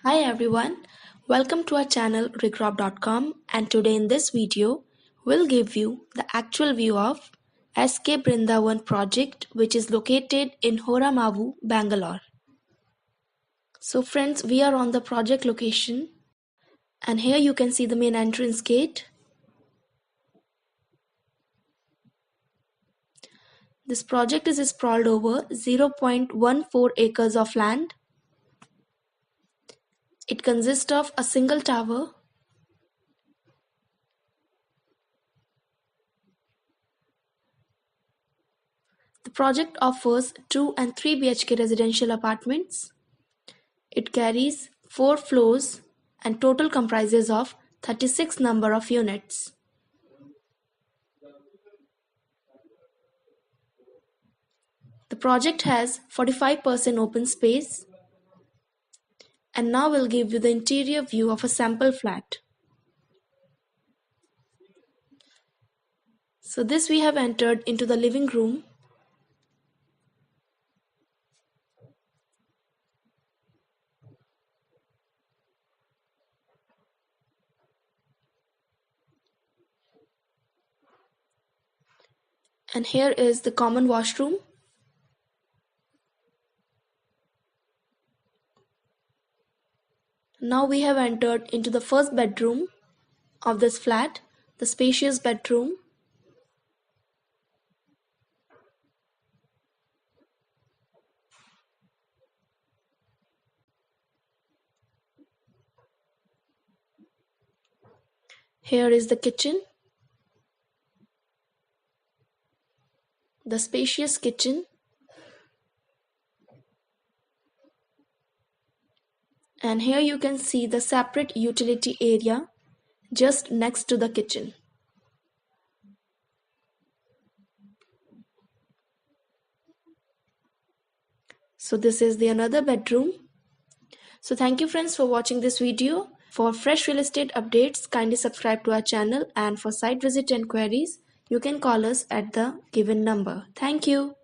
Hi everyone, welcome to our channel Regrob.com, and today in this video we'll give you the actual view of SK Brindavan project, which is located in Horamavu, Bangalore. So friends, we are on the project location and here you can see the main entrance gate. This project is sprawled over 0.14 acres of land. It consists of a single tower, the project offers 2 and 3 BHK residential apartments. It carries 4 floors and total comprises of 36 number of units. The project has 45% open space. And now we'll give you the interior view of a sample flat. So this we have entered into the living room. And here is the common washroom. Now we have entered into the first bedroom of this flat, the spacious bedroom. Here is the kitchen, the spacious kitchen. And here you can see the separate utility area just next to the kitchen. So this is the another bedroom. So thank you friends for watching this video. For fresh real estate updates, kindly subscribe to our channel, and for site visit enquiries, you can call us at the given number. Thank you.